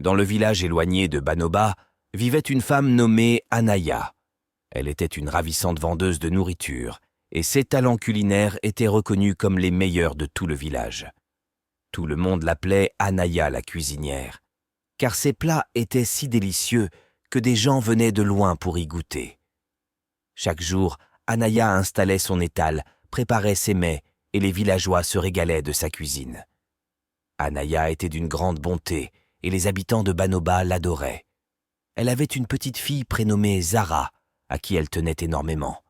Dans le village éloigné de Banoba vivait une femme nommée Anaya. Elle était une ravissante vendeuse de nourriture et ses talents culinaires étaient reconnus comme les meilleurs de tout le village. Tout le monde l'appelait Anaya la cuisinière, car ses plats étaient si délicieux que des gens venaient de loin pour y goûter. Chaque jour, Anaya installait son étal, préparait ses mets et les villageois se régalaient de sa cuisine. Anaya était d'une grande bonté et les habitants de Banoba l'adoraient. Elle avait une petite fille prénommée Zara, à qui elle tenait énormément.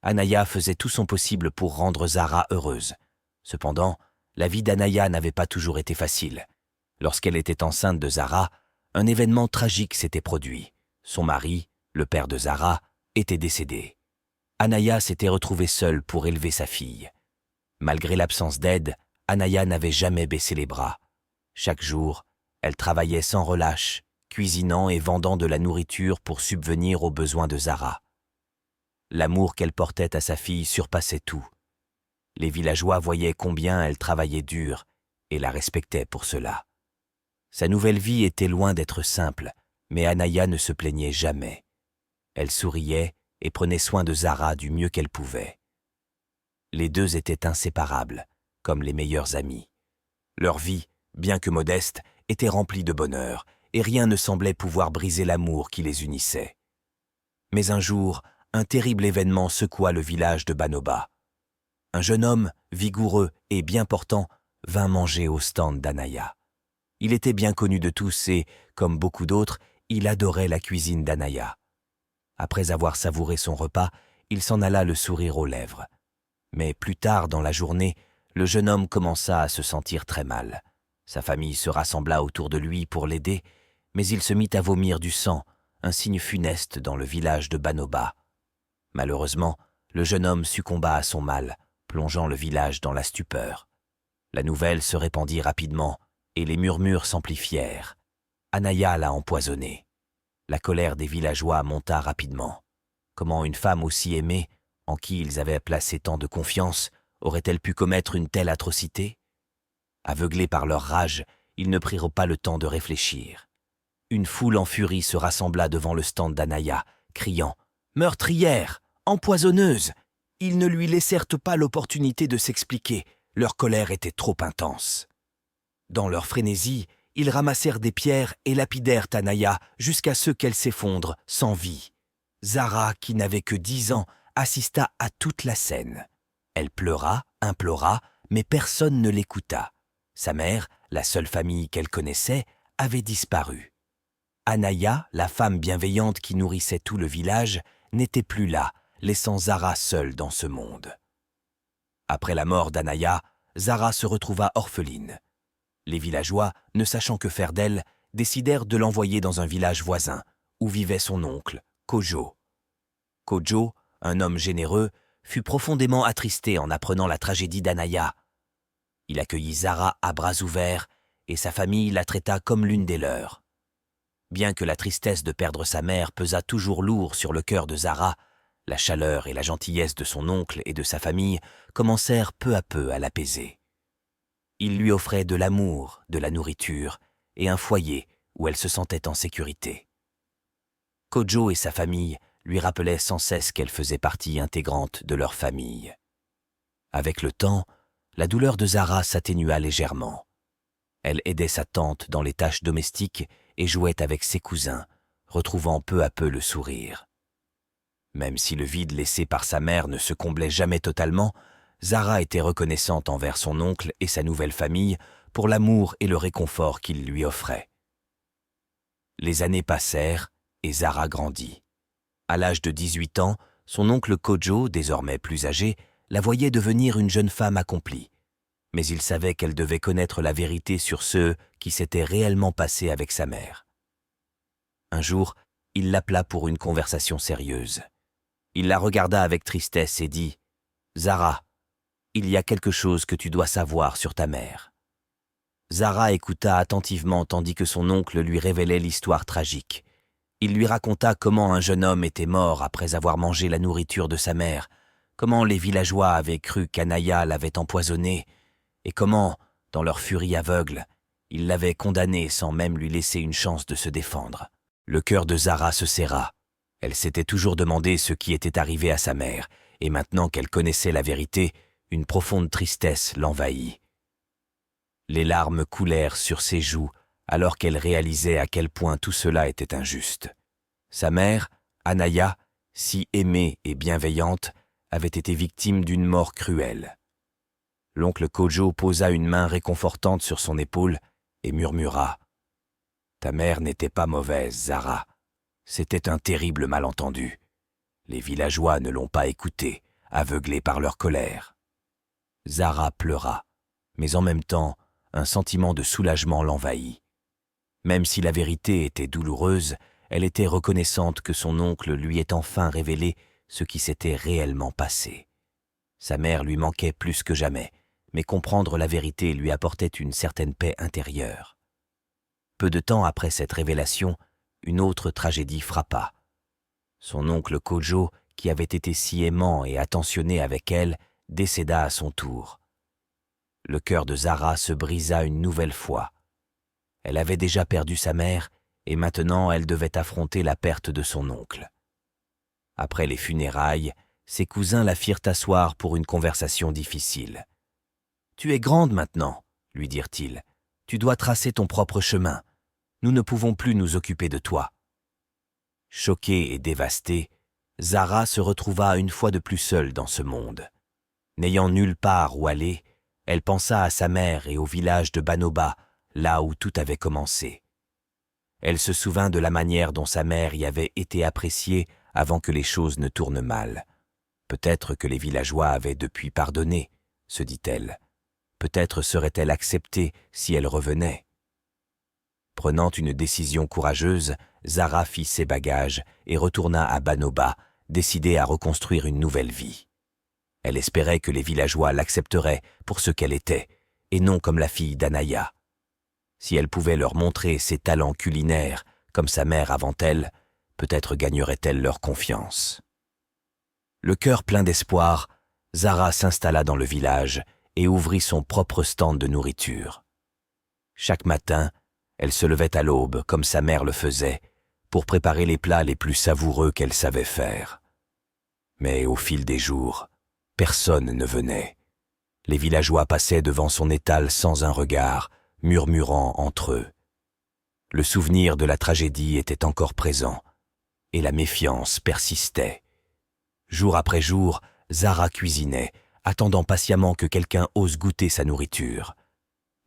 Anaya faisait tout son possible pour rendre Zara heureuse. Cependant, la vie d'Anaya n'avait pas toujours été facile. Lorsqu'elle était enceinte de Zara, un événement tragique s'était produit. Son mari, le père de Zara, était décédé. Anaya s'était retrouvée seule pour élever sa fille. Malgré l'absence d'aide, Anaya n'avait jamais baissé les bras. Chaque jour, elle travaillait sans relâche, cuisinant et vendant de la nourriture pour subvenir aux besoins de Zara. L'amour qu'elle portait à sa fille surpassait tout. Les villageois voyaient combien elle travaillait dur et la respectaient pour cela. Sa nouvelle vie était loin d'être simple, mais Anaya ne se plaignait jamais. Elle souriait et prenait soin de Zara du mieux qu'elle pouvait. Les deux étaient inséparables, comme les meilleurs amis. Leur vie, bien que modeste, était remplie de bonheur, et rien ne semblait pouvoir briser l'amour qui les unissait. Mais un jour, un terrible événement secoua le village de Banoba. Un jeune homme, vigoureux et bien portant, vint manger au stand d'Anaya. Il était bien connu de tous et, comme beaucoup d'autres, il adorait la cuisine d'Anaya. Après avoir savouré son repas, il s'en alla le sourire aux lèvres. Mais plus tard dans la journée, le jeune homme commença à se sentir très mal. Sa famille se rassembla autour de lui pour l'aider, mais il se mit à vomir du sang, un signe funeste dans le village de Banoba. Malheureusement, le jeune homme succomba à son mal, plongeant le village dans la stupeur. La nouvelle se répandit rapidement, et les murmures s'amplifièrent. Anaya l'a empoisonné. La colère des villageois monta rapidement. Comment une femme aussi aimée, en qui ils avaient placé tant de confiance, aurait-elle pu commettre une telle atrocité? Aveuglés par leur rage, ils ne prirent pas le temps de réfléchir. Une foule en furie se rassembla devant le stand d'Anaya, criant « Meurtrière! Empoisonneuse !» Ils ne lui laissèrent pas l'opportunité de s'expliquer, leur colère était trop intense. Dans leur frénésie, ils ramassèrent des pierres et lapidèrent Anaya jusqu'à ce qu'elle s'effondre sans vie. Zara, qui n'avait que 10 ans, assista à toute la scène. Elle pleura, implora, mais personne ne l'écouta. Sa mère, la seule famille qu'elle connaissait, avait disparu. Anaya, la femme bienveillante qui nourrissait tout le village, n'était plus là, laissant Zara seule dans ce monde. Après la mort d'Anaya, Zara se retrouva orpheline. Les villageois, ne sachant que faire d'elle, décidèrent de l'envoyer dans un village voisin, où vivait son oncle, Kojo. Kojo, un homme généreux, fut profondément attristé en apprenant la tragédie d'Anaya. Il accueillit Zara à bras ouverts et sa famille la traita comme l'une des leurs. Bien que la tristesse de perdre sa mère pesât toujours lourd sur le cœur de Zara, la chaleur et la gentillesse de son oncle et de sa famille commencèrent peu à peu à l'apaiser. Il lui offrait de l'amour, de la nourriture et un foyer où elle se sentait en sécurité. Kojo et sa famille lui rappelaient sans cesse qu'elle faisait partie intégrante de leur famille. Avec le temps, la douleur de Zara s'atténua légèrement. Elle aidait sa tante dans les tâches domestiques et jouait avec ses cousins, retrouvant peu à peu le sourire. Même si le vide laissé par sa mère ne se comblait jamais totalement, Zara était reconnaissante envers son oncle et sa nouvelle famille pour l'amour et le réconfort qu'ils lui offraient. Les années passèrent et Zara grandit. À l'âge de 18 ans, son oncle Kojo, désormais plus âgé, la voyait devenir une jeune femme accomplie. Mais il savait qu'elle devait connaître la vérité sur ce qui s'était réellement passé avec sa mère. Un jour, il l'appela pour une conversation sérieuse. Il la regarda avec tristesse et dit « Zara, il y a quelque chose que tu dois savoir sur ta mère. » Zara écouta attentivement tandis que son oncle lui révélait l'histoire tragique. Il lui raconta comment un jeune homme était mort après avoir mangé la nourriture de sa mère, comment les villageois avaient cru qu'Anaya l'avait empoisonné, et comment, dans leur furie aveugle, Il l'avait condamnée sans même lui laisser une chance de se défendre. Le cœur de Zara se serra. Elle s'était toujours demandé ce qui était arrivé à sa mère, et maintenant qu'elle connaissait la vérité, une profonde tristesse l'envahit. Les larmes coulèrent sur ses joues alors qu'elle réalisait à quel point tout cela était injuste. Sa mère, Anaya, si aimée et bienveillante, avait été victime d'une mort cruelle. L'oncle Kojo posa une main réconfortante sur son épaule et murmura « Ta mère n'était pas mauvaise, Zara. C'était un terrible malentendu. Les villageois ne l'ont pas écoutée, aveuglés par leur colère. » Zara pleura, mais en même temps, un sentiment de soulagement l'envahit. Même si la vérité était douloureuse, elle était reconnaissante que son oncle lui ait enfin révélé ce qui s'était réellement passé. Sa mère lui manquait plus que jamais, mais comprendre la vérité lui apportait une certaine paix intérieure. Peu de temps après cette révélation, une autre tragédie frappa. Son oncle Kojo, qui avait été si aimant et attentionné avec elle, décéda à son tour. Le cœur de Zara se brisa une nouvelle fois. Elle avait déjà perdu sa mère, et maintenant elle devait affronter la perte de son oncle. Après les funérailles, ses cousins la firent asseoir pour une conversation difficile. « Tu es grande maintenant, » lui dirent-ils. « Tu dois tracer ton propre chemin. Nous ne pouvons plus nous occuper de toi. » Choquée et dévastée, Zara se retrouva une fois de plus seule dans ce monde. N'ayant nulle part où aller, elle pensa à sa mère et au village de Banoba, là où tout avait commencé. Elle se souvint de la manière dont sa mère y avait été appréciée avant que les choses ne tournent mal. Peut-être que les villageois avaient depuis pardonné, se dit-elle. Peut-être serait-elle acceptée si elle revenait. Prenant une décision courageuse, Zara fit ses bagages et retourna à Banoba, décidée à reconstruire une nouvelle vie. Elle espérait que les villageois l'accepteraient pour ce qu'elle était, et non comme la fille d'Anaya. Si elle pouvait leur montrer ses talents culinaires, comme sa mère avant elle, peut-être gagnerait-elle leur confiance. Le cœur plein d'espoir, Zara s'installa dans le village et ouvrit son propre stand de nourriture. Chaque matin, elle se levait à l'aube, comme sa mère le faisait, pour préparer les plats les plus savoureux qu'elle savait faire. Mais au fil des jours, personne ne venait. Les villageois passaient devant son étal sans un regard, murmurant entre eux. Le souvenir de la tragédie était encore présent, et la méfiance persistait. Jour après jour, Zara cuisinait, attendant patiemment que quelqu'un ose goûter sa nourriture.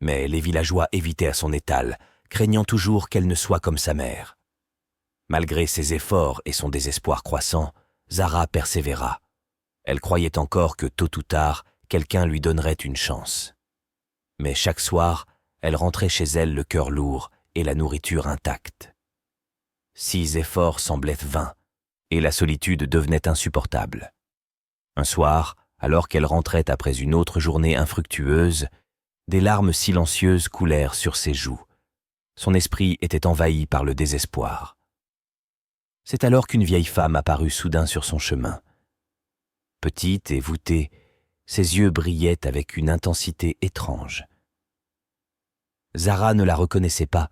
Mais les villageois évitaient son étal, craignant toujours qu'elle ne soit comme sa mère. Malgré ses efforts et son désespoir croissant, Zara persévéra. Elle croyait encore que tôt ou tard, quelqu'un lui donnerait une chance. Mais chaque soir, elle rentrait chez elle le cœur lourd et la nourriture intacte. 6 efforts semblaient vains, et la solitude devenait insupportable. Un soir, alors qu'elle rentrait après une autre journée infructueuse, des larmes silencieuses coulèrent sur ses joues. Son esprit était envahi par le désespoir. C'est alors qu'une vieille femme apparut soudain sur son chemin. Petite et voûtée, ses yeux brillaient avec une intensité étrange. Zara ne la reconnaissait pas,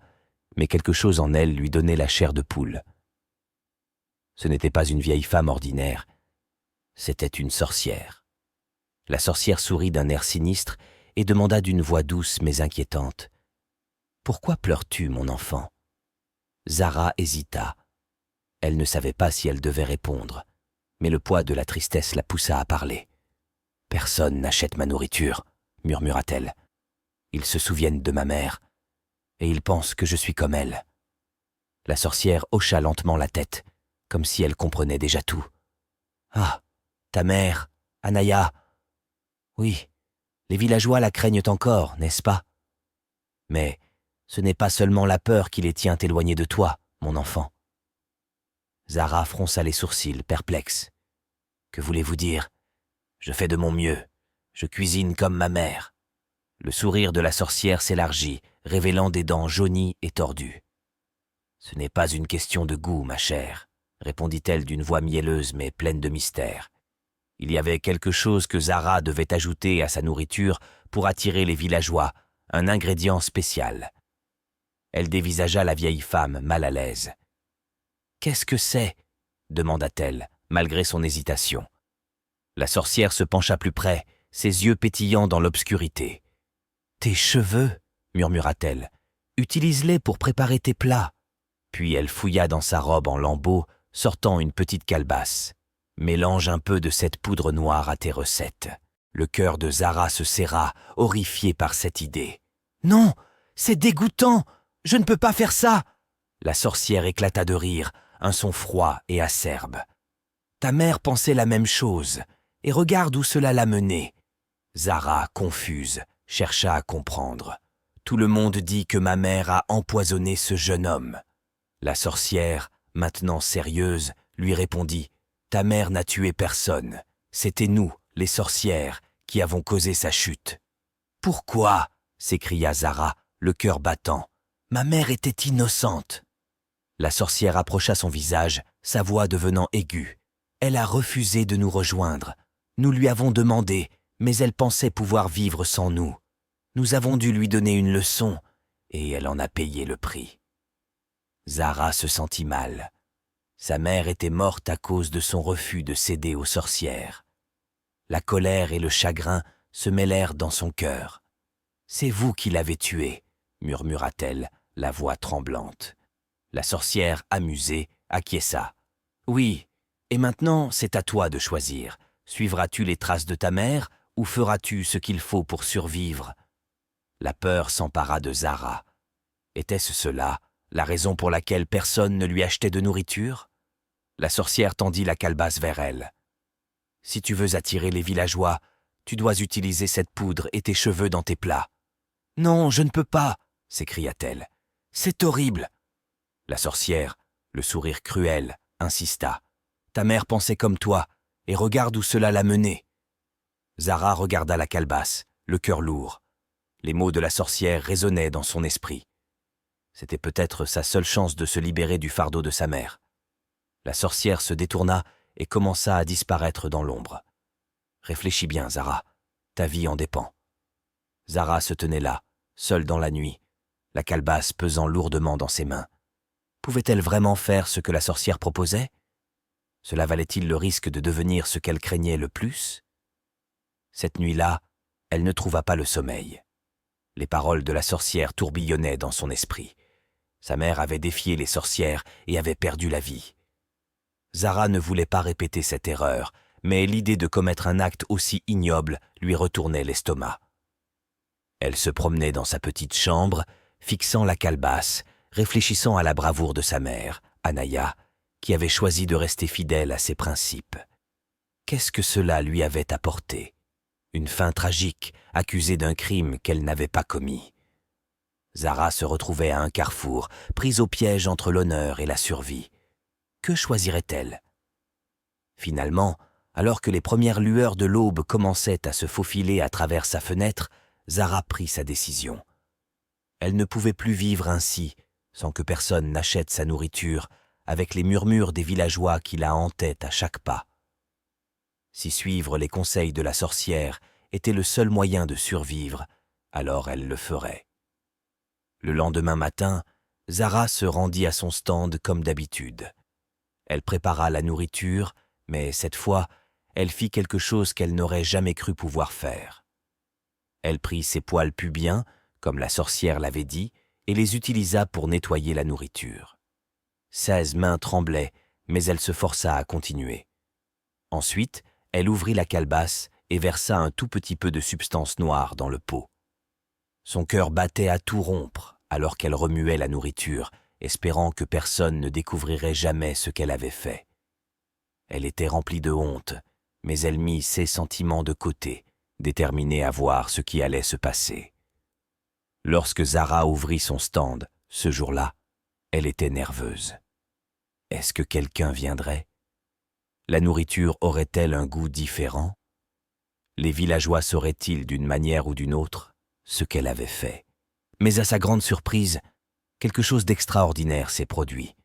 mais quelque chose en elle lui donnait la chair de poule. Ce n'était pas une vieille femme ordinaire, c'était une sorcière. La sorcière sourit d'un air sinistre et demanda d'une voix douce mais inquiétante. « Pourquoi pleures-tu, mon enfant ?» Zara hésita. Elle ne savait pas si elle devait répondre, mais le poids de la tristesse la poussa à parler. « Personne n'achète ma nourriture, » murmura-t-elle. « Ils se souviennent de ma mère, et ils pensent que je suis comme elle. » La sorcière hocha lentement la tête, comme si elle comprenait déjà tout. « Ah, ta mère, Anaya. Oui, les villageois la craignent encore, n'est-ce pas? Mais ce n'est pas seulement la peur qui les tient éloignés de toi, mon enfant. » Zara fronça les sourcils, perplexe. « Que voulez-vous dire? Je fais de mon mieux. Je cuisine comme ma mère. » Le sourire de la sorcière s'élargit, révélant des dents jaunies et tordues. « Ce n'est pas une question de goût, ma chère, » répondit-elle d'une voix mielleuse mais pleine de mystère. Il y avait quelque chose que Zara devait ajouter à sa nourriture pour attirer les villageois, un ingrédient spécial. Elle dévisagea la vieille femme, mal à l'aise. « Qu'est-ce que c'est » demanda-t-elle, malgré son hésitation. La sorcière se pencha plus près, ses yeux pétillants dans l'obscurité. « Tes cheveux » murmura-t-elle. « Utilise-les pour préparer tes plats. » Puis elle fouilla dans sa robe en lambeaux, sortant une petite calebasse. « Mélange un peu de cette poudre noire à tes recettes. » Le cœur de Zara se serra, horrifié par cette idée. « Non, c'est dégoûtant! Je ne peux pas faire ça !» La sorcière éclata de rire, un son froid et acerbe. « Ta mère pensait la même chose, et regarde où cela l'a menée. » Zara, confuse, chercha à comprendre. « Tout le monde dit que ma mère a empoisonné ce jeune homme. » La sorcière, maintenant sérieuse, lui répondit « Ta mère n'a tué personne. C'était nous, les sorcières, qui avons causé sa chute. »« Pourquoi ?» s'écria Zara, le cœur battant. « Ma mère était innocente. » La sorcière approcha son visage, sa voix devenant aiguë. « Elle a refusé de nous rejoindre. Nous lui avons demandé, mais elle pensait pouvoir vivre sans nous. Nous avons dû lui donner une leçon, et elle en a payé le prix. » Zara se sentit mal. Sa mère était morte à cause de son refus de céder aux sorcières. La colère et le chagrin se mêlèrent dans son cœur. « C'est vous qui l'avez tué, » murmura-t-elle, la voix tremblante. La sorcière, amusée, acquiesça. « Oui, et maintenant c'est à toi de choisir. Suivras-tu les traces de ta mère ou feras-tu ce qu'il faut pour survivre ?» La peur s'empara de Zara. Était-ce cela, la raison pour laquelle personne ne lui achetait de nourriture? La sorcière tendit la calebasse vers elle. « Si tu veux attirer les villageois, tu dois utiliser cette poudre et tes cheveux dans tes plats. »« Non, je ne peux pas !» s'écria-t-elle. « C'est horrible !» La sorcière, le sourire cruel, insista. « Ta mère pensait comme toi, et regarde où cela l'a menée. » Zara regarda la calebasse, le cœur lourd. Les mots de la sorcière résonnaient dans son esprit. C'était peut-être sa seule chance de se libérer du fardeau de sa mère. La sorcière se détourna et commença à disparaître dans l'ombre. « Réfléchis bien, Zara. Ta vie en dépend. » Zara se tenait là, seule dans la nuit, la calebasse pesant lourdement dans ses mains. Pouvait-elle vraiment faire ce que la sorcière proposait? Cela valait-il le risque de devenir ce qu'elle craignait le plus? Cette nuit-là, elle ne trouva pas le sommeil. Les paroles de la sorcière tourbillonnaient dans son esprit. Sa mère avait défié les sorcières et avait perdu la vie. Zara ne voulait pas répéter cette erreur, mais l'idée de commettre un acte aussi ignoble lui retournait l'estomac. Elle se promenait dans sa petite chambre, fixant la calebasse, réfléchissant à la bravoure de sa mère, Anaya, qui avait choisi de rester fidèle à ses principes. Qu'est-ce que cela lui avait apporté? Une fin tragique, accusée d'un crime qu'elle n'avait pas commis. Zara se retrouvait à un carrefour, prise au piège entre l'honneur et la survie. Que choisirait-elle? Finalement, alors que les premières lueurs de l'aube commençaient à se faufiler à travers sa fenêtre, Zara prit sa décision. Elle ne pouvait plus vivre ainsi, sans que personne n'achète sa nourriture, avec les murmures des villageois qui la hantaient à chaque pas. Si suivre les conseils de la sorcière était le seul moyen de survivre, alors elle le ferait. Le lendemain matin, Zara se rendit à son stand comme d'habitude. Elle prépara la nourriture, mais cette fois, elle fit quelque chose qu'elle n'aurait jamais cru pouvoir faire. Elle prit ses poils pubiens, comme la sorcière l'avait dit, et les utilisa pour nettoyer la nourriture. 16 mains tremblaient, mais elle se força à continuer. Ensuite, elle ouvrit la calebasse et versa un tout petit peu de substance noire dans le pot. Son cœur battait à tout rompre alors qu'elle remuait la nourriture, espérant que personne ne découvrirait jamais ce qu'elle avait fait. Elle était remplie de honte, mais elle mit ses sentiments de côté, déterminée à voir ce qui allait se passer. Lorsque Zara ouvrit son stand, ce jour-là, elle était nerveuse. Est-ce que quelqu'un viendrait? La nourriture aurait-elle un goût différent? Les villageois sauraient-ils d'une manière ou d'une autre ce qu'elle avait fait? Mais à sa grande surprise, quelque chose d'extraordinaire s'est produit.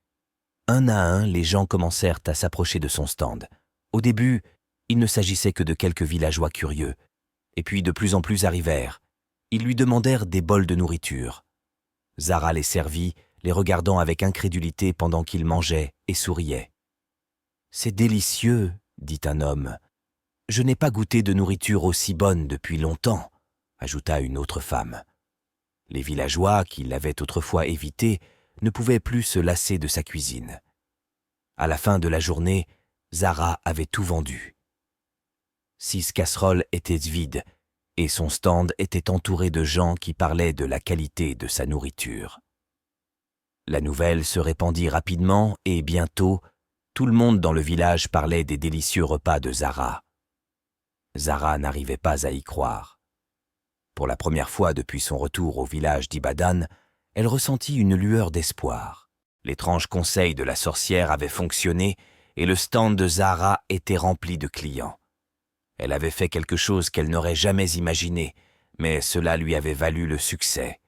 Un à un, les gens commencèrent à s'approcher de son stand. Au début, il ne s'agissait que de quelques villageois curieux, et puis de plus en plus arrivèrent. Ils lui demandèrent des bols de nourriture. Zara les servit, les regardant avec incrédulité pendant qu'ils mangeaient et souriaient. « C'est délicieux, dit un homme. « Je n'ai pas goûté de nourriture aussi bonne depuis longtemps, ajouta une autre femme. Les villageois, qui l'avaient autrefois évité, ne pouvaient plus se lasser de sa cuisine. À la fin de la journée, Zara avait tout vendu. 6 casseroles étaient vides, et son stand était entouré de gens qui parlaient de la qualité de sa nourriture. La nouvelle se répandit rapidement et bientôt, tout le monde dans le village parlait des délicieux repas de Zara. Zara n'arrivait pas à y croire. Pour la première fois depuis son retour au village d'Ibadan, elle ressentit une lueur d'espoir. L'étrange conseil de la sorcière avait fonctionné et le stand de Zara était rempli de clients. Elle avait fait quelque chose qu'elle n'aurait jamais imaginé, mais cela lui avait valu le succès.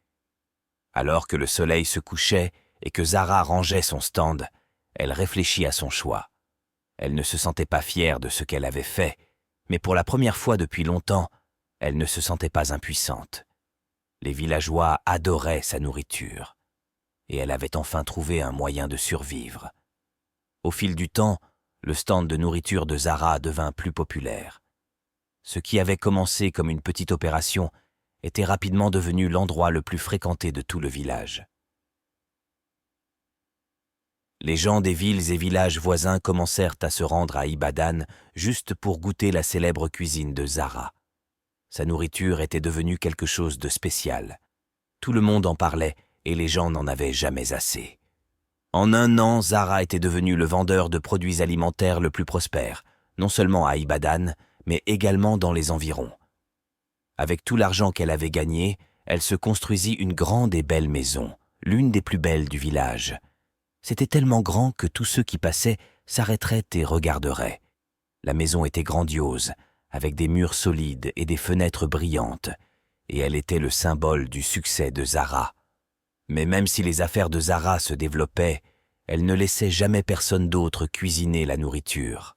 Alors que le soleil se couchait et que Zara rangeait son stand, elle réfléchit à son choix. Elle ne se sentait pas fière de ce qu'elle avait fait, mais pour la première fois depuis longtemps, elle ne se sentait pas impuissante. Les villageois adoraient sa nourriture, et elle avait enfin trouvé un moyen de survivre. Au fil du temps, le stand de nourriture de Zara devint plus populaire. Ce qui avait commencé comme une petite opération était rapidement devenu l'endroit le plus fréquenté de tout le village. Les gens des villes et villages voisins commencèrent à se rendre à Ibadan juste pour goûter la célèbre cuisine de Zara. Sa nourriture était devenue quelque chose de spécial. Tout le monde en parlait et les gens n'en avaient jamais assez. En un an, Zara était devenu le vendeur de produits alimentaires le plus prospère, non seulement à Ibadan, mais également dans les environs. Avec tout l'argent qu'elle avait gagné, elle se construisit une grande et belle maison, l'une des plus belles du village. C'était tellement grand que tous ceux qui passaient s'arrêteraient et regarderaient. La maison était grandiose, avec des murs solides et des fenêtres brillantes, et elle était le symbole du succès de Zara. Mais même si les affaires de Zara se développaient, elle ne laissait jamais personne d'autre cuisiner la nourriture.